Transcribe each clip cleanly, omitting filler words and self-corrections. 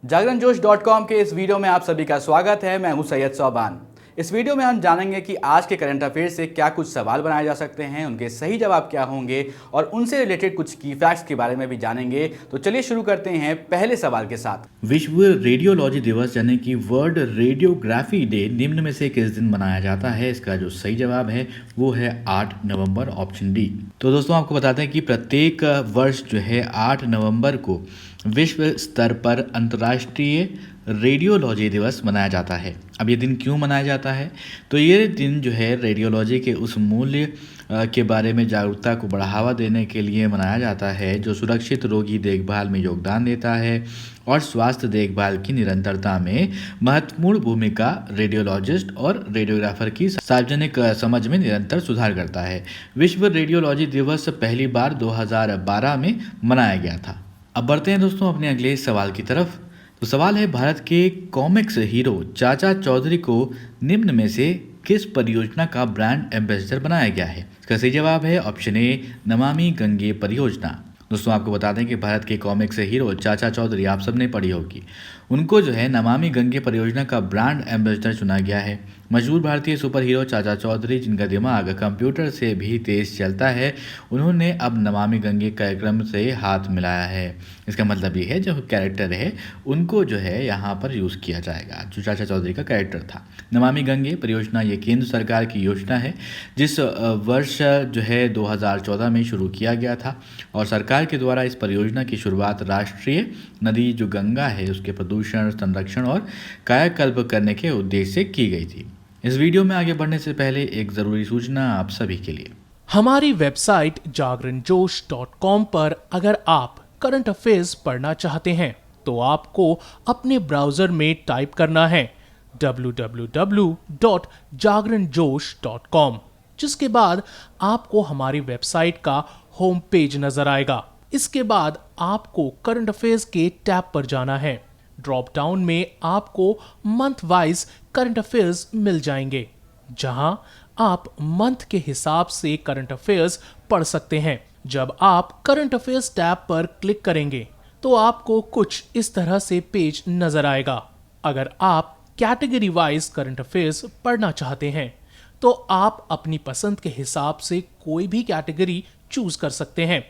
जागरणजोश.com के इस वीडियो में आप सभी का स्वागत है। मैं हूं सैयद सोबान। इस वीडियो में हम जानेंगे कि आज के करंट अफेयर से क्या कुछ सवाल बनाए जा सकते हैं, उनके सही जवाब क्या होंगे और उनसे रिलेटेड कुछ की फैक्ट्स के बारे में भी जानेंगे। तो चलिए शुरू करते हैं पहले सवाल के साथ। विश्व रेडियोलॉजी दिवस यानी कि वर्ल्ड रेडियोग्राफी डे निम्न में से किस दिन मनाया जाता है? इसका जो सही जवाब है वो है 8 नवंबर, ऑप्शन डी। तो दोस्तों आपको बताते हैं कि प्रत्येक वर्ष जो है 8 नवंबर को विश्व स्तर पर अंतर्राष्ट्रीय रेडियोलॉजी दिवस मनाया जाता है। अब ये दिन क्यों मनाया जाता है? तो ये दिन जो है रेडियोलॉजी के उस मूल्य के बारे में जागरूकता को बढ़ावा देने के लिए मनाया जाता है जो सुरक्षित रोगी देखभाल में योगदान देता है और स्वास्थ्य देखभाल की निरंतरता में महत्वपूर्ण भूमिका रेडियोलॉजिस्ट और रेडियोग्राफर की सार्वजनिक समझ में निरंतर सुधार करता है। विश्व रेडियोलॉजी दिवस पहली बार 2012 में मनाया गया था। अब बढ़ते हैं दोस्तों अपने अगले सवाल की तरफ। तो सवाल है, भारत के कॉमिक्स हीरो चाचा चौधरी को निम्न में से किस परियोजना का ब्रांड एम्बेसडर बनाया गया है? इसका सही जवाब है ऑप्शन ए, नमामि गंगे परियोजना। दोस्तों आपको बता दें कि भारत के कॉमिक्स हीरो चाचा चौधरी आप सबने पढ़ी होगी, उनको जो है नमामि गंगे परियोजना का ब्रांड एम्बेसडर चुना गया है। मशहूर भारतीय सुपर हीरो चाचा चौधरी, जिनका दिमाग कंप्यूटर से भी तेज चलता है, उन्होंने अब नमामि गंगे कार्यक्रम से हाथ मिलाया है। इसका मतलब ये है जो कैरेक्टर है उनको जो है यहाँ पर यूज़ किया जाएगा, जो चाचा चौधरी का कैरेक्टर था। नमामि गंगे परियोजना ये केंद्र सरकार की योजना है जिस वर्ष जो है 2014 में शुरू किया गया था और सरकार के द्वारा इस परियोजना की शुरुआत राष्ट्रीय नदी जो गंगा है उसके प्रदूषण, संरक्षण और कायाकल्प करने के उद्देश्य से की गई थी। इस वीडियो में आगे बढ़ने से पहले एक ज़रूरी सूचना आप सभी के लिए। हमारी वेबसाइट जागरणजोश.com पर अगर आप करंट अफेयर्स पढ़ना चाहते हैं तो आपको अपने ब्राउजर में टाइप करना है www.jagranjosh.com, जिसके बाद आपको हमारी वेबसाइट का होम पेज नजर आएगा। इसके बाद आपको करंट अफेयर्स के टैब पर जाना है। ड्रॉप डाउन में आपको मंथ वाइज करंट अफेयर्स मिल जाएंगे, जहां आप मंथ के हिसाब से करंट अफेयर्स पढ़ सकते हैं। जब आप करंट अफेयर्स टैब पर क्लिक करेंगे तो आपको कुछ इस तरह से पेज नजर आएगा। अगर आप कैटेगरी वाइज करंट अफेयर्स पढ़ना चाहते हैं तो आप अपनी पसंद के हिसाब से कोई भी कैटेगरी चूज कर सकते हैं,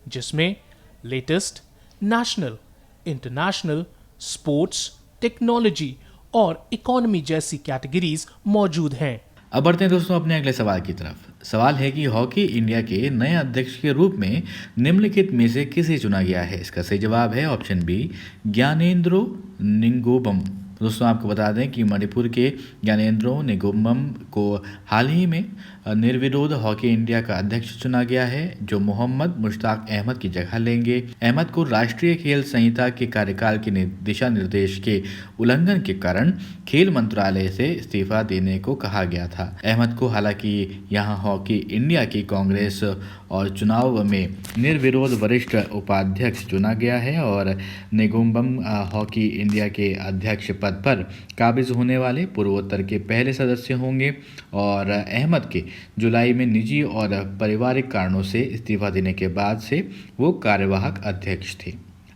जिसमें latest, national, international, sports, technology और इकोनॉमी जैसी कैटेगरीज मौजूद हैं। अब बढ़ते हैं दोस्तों अपने अगले सवाल की तरफ। सवाल है कि हॉकी इंडिया के नए अध्यक्ष के रूप में निम्नलिखित में से किसे चुना गया है? इसका सही जवाब है ऑप्शन बी, ज्ञानेंद्रो निंगोबम। दोस्तों आपको बता दें कि मणिपुर के ज्ञानेंद्रो निंगोबम को हाल ही में निर्विरोध हॉकी इंडिया का अध्यक्ष चुना गया है, जो मोहम्मद मुश्ताक अहमद की जगह लेंगे। अहमद को राष्ट्रीय खेल संहिता के कार्यकाल के दिशा निर्देश के उल्लंघन के कारण खेल मंत्रालय से इस्तीफा देने को कहा गया था। अहमद को हालांकि यहां हॉकी इंडिया की कांग्रेस और चुनाव में निर्विरोध वरिष्ठ उपाध्यक्ष चुना गया है और निंगोबम हॉकी इंडिया के अध्यक्ष पद पर काबिज होने वाले पूर्वोत्तर के पहले सदस्य होंगे और अहमद के जुलाई में निजी और पारिवारिक कारणों से इस्तीफा देने के बाद से वो कार्यवाहक अध्यक्ष थे।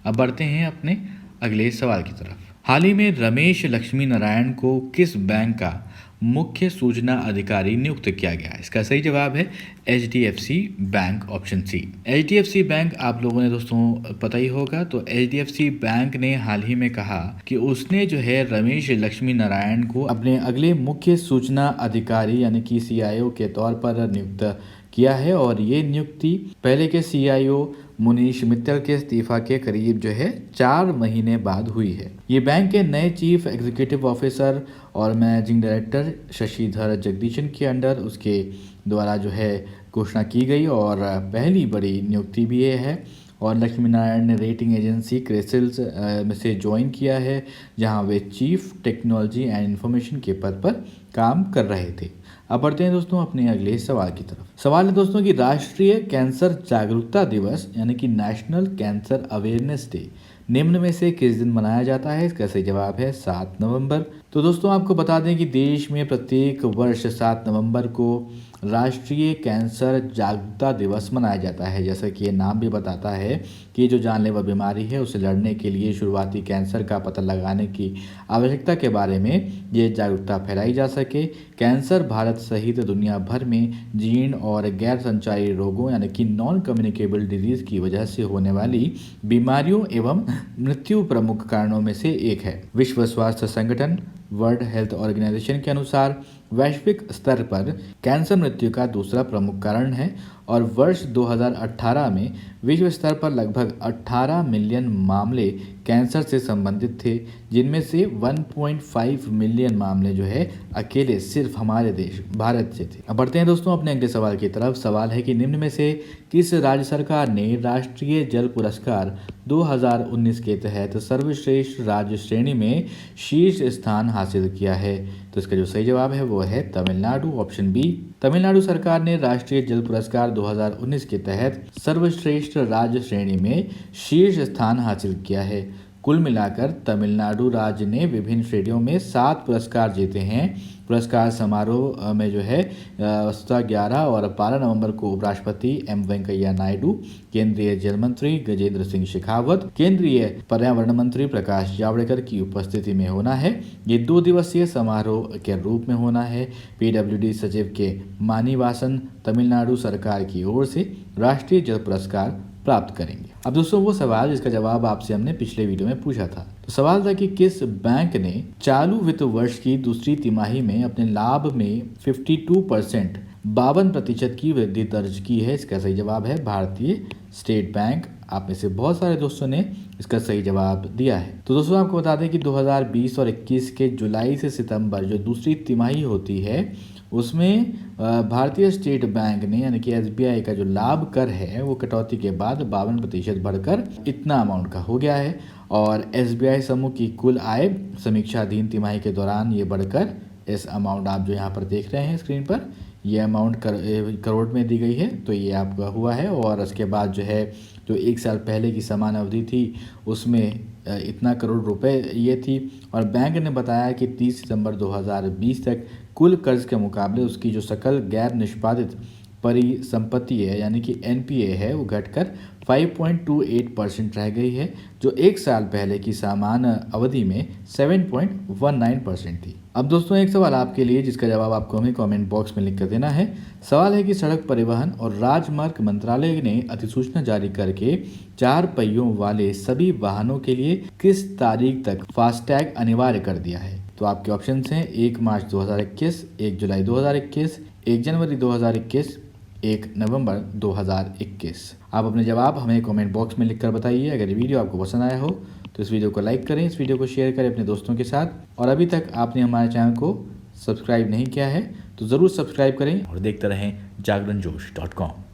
अब बढ़ते हैं अपने अगले सवाल की तरफ। हाल ही में रमेश लक्ष्मी नारायण को किस बैंक का मुख्य सूचना अधिकारी नियुक्त किया गया? इसका सही जवाब है HDFC bank, option C. HDFC bank आप लोगों ने दोस्तों पता ही होगा। तो HDFC बैंक ने हाल ही में कहा कि उसने जो है रमेश लक्ष्मी नारायण को अपने अगले मुख्य सूचना अधिकारी यानी कि CIO के तौर पर नियुक्त किया है और ये नियुक्ति पहले के CIO मुनीश मित्तल के इस्तीफा के करीब जो है 4 महीने बाद हुई है। ये बैंक के नए चीफ एग्जीक्यूटिव ऑफिसर और मैनेजिंग डायरेक्टर शशिधर जगदीशन के अंडर उसके द्वारा जो है घोषणा की गई और पहली बड़ी नियुक्ति भी ये है। और लक्ष्मी नारायण ने रेटिंग एजेंसी क्रिसिल्स में से ज्वाइन किया है, जहां वे चीफ टेक्नोलॉजी एंड इंफॉर्मेशन के पद पर काम कर रहे थे। अब बढ़ते हैं दोस्तों अपने अगले सवाल की तरफ। सवाल है दोस्तों कि राष्ट्रीय कैंसर जागरूकता दिवस यानी कि नेशनल कैंसर अवेयरनेस डे निम्न में से किस दिन मनाया जाता है? इसका सही जवाब है 7 नवंबर। तो दोस्तों आपको बता दें कि देश में प्रत्येक वर्ष 7 नवंबर को राष्ट्रीय कैंसर जागरूकता दिवस मनाया जाता है। जैसा कि ये नाम भी बताता है कि ये जो जानलेवा बीमारी है उसे लड़ने के लिए शुरुआती कैंसर का पता लगाने की आवश्यकता के बारे में ये जागरूकता फैलाई जा सके। कैंसर भारत सहित दुनिया भर में जीर्ण और गैर संचारी रोगों यानी कि नॉन कम्युनिकेबल डिजीज की वजह से होने वाली बीमारियों एवं मृत्यु प्रमुख कारणों में से एक है। विश्व स्वास्थ्य संगठन वर्ल्ड हेल्थ ऑर्गेनाइजेशन के अनुसार वैश्विक स्तर पर कैंसर मृत्यु का दूसरा प्रमुख कारण है और वर्ष 2018 में विश्व स्तर पर लगभग 18 मिलियन मामले कैंसर से संबंधित थे, जिनमें से 1.5 मिलियन मामले जो है अकेले सिर्फ हमारे देश भारत से थे। अब बढ़ते हैं दोस्तों अपने अगले सवाल की तरफ। सवाल है कि निम्न में से किस राज्य सरकार ने राष्ट्रीय जल पुरस्कार 2019 के तहत सर्वश्रेष्ठ राज्य श्रेणी में शीर्ष स्थान हासिल किया है? तो इसका जो सही जवाब है वो है तमिलनाडु, ऑप्शन बी। तमिलनाडु सरकार ने राष्ट्रीय जल पुरस्कार 2019 के तहत सर्वश्रेष्ठ राज्य श्रेणी में शीर्ष स्थान हासिल किया है। कुल मिलाकर तमिलनाडु राज्य ने विभिन्न श्रेणियों में 7 पुरस्कार जीते हैं। पुरस्कार समारोह में जो है 11 और 12 नवंबर को उपराष्ट्रपति एम वेंकैया नायडू, केंद्रीय जल मंत्री गजेंद्र सिंह शेखावत, केंद्रीय पर्यावरण मंत्री प्रकाश जावड़ेकर की उपस्थिति में होना है। ये 2 दिवसीय समारोह के रूप में होना है। पीडब्ल्यूडी सचिव के मानिवासन तमिलनाडु सरकार की ओर से राष्ट्रीय जल पुरस्कार प्राप्त करेंगे। अब दोस्तों वो सवाल जिसका जवाब आपसे हमने पिछले वीडियो में पूछा था, तो सवाल था कि किस बैंक ने चालू वित्त वर्ष की दूसरी तिमाही में अपने लाभ में 52% की वृद्धि दर्ज की है? इसका सही जवाब है भारतीय स्टेट बैंक। आप में से बहुत सारे दोस्तों ने इसका सही जवाब दिया है। तो दोस्तों आपको बता दें कि 2020 और 21 के जुलाई से सितंबर जो दूसरी तिमाही होती है उसमें भारतीय स्टेट बैंक ने यानी कि एसबीआई का जो लाभ कर है वो कटौती के बाद 52% बढ़कर इतना अमाउंट का हो गया है और एसबीआई समूह की कुल आय समीक्षाधीन तिमाही के दौरान ये बढ़कर इस अमाउंट आप जो यहाँ पर देख रहे हैं स्क्रीन पर ये अमाउंट करोड़ में दी गई है। तो ये आपका हुआ है और उसके बाद जो है जो 1 साल पहले की समान अवधि थी उसमें इतना करोड़ रुपए ये थी और बैंक ने बताया कि 30 सितंबर 2020 तक कुल कर्ज के मुकाबले उसकी जो सकल गैर निष्पादित परिसंपत्ति है यानी कि एनपीए है वो घटकर 5.28% रह गई है, जो 1 साल पहले की समान अवधि में 7.19% थी। अब दोस्तों एक सवाल आपके लिए जिसका जवाब आपको हमें कमेंट बॉक्स में लिख कर देना है। सवाल है कि सड़क परिवहन और राजमार्ग मंत्रालय ने अधिसूचना जारी करके 4 पहियों वाले सभी वाहनों के लिए किस तारीख तक फास्टैग अनिवार्य कर दिया है? तो आपके ऑप्शन हैं 1 मार्च 2021, 1 जुलाई 2021, 1 जनवरी 2021, 1 नवंबर 2021। आप अपने जवाब हमें कमेंट बॉक्स में लिखकर बताइए। अगर ये वीडियो आपको पसंद आया हो तो इस वीडियो को लाइक करें, इस वीडियो को शेयर करें अपने दोस्तों के साथ और अभी तक आपने हमारे चैनल को सब्सक्राइब नहीं किया है तो ज़रूर सब्सक्राइब करें और देखते रहें जागरणजोश.com।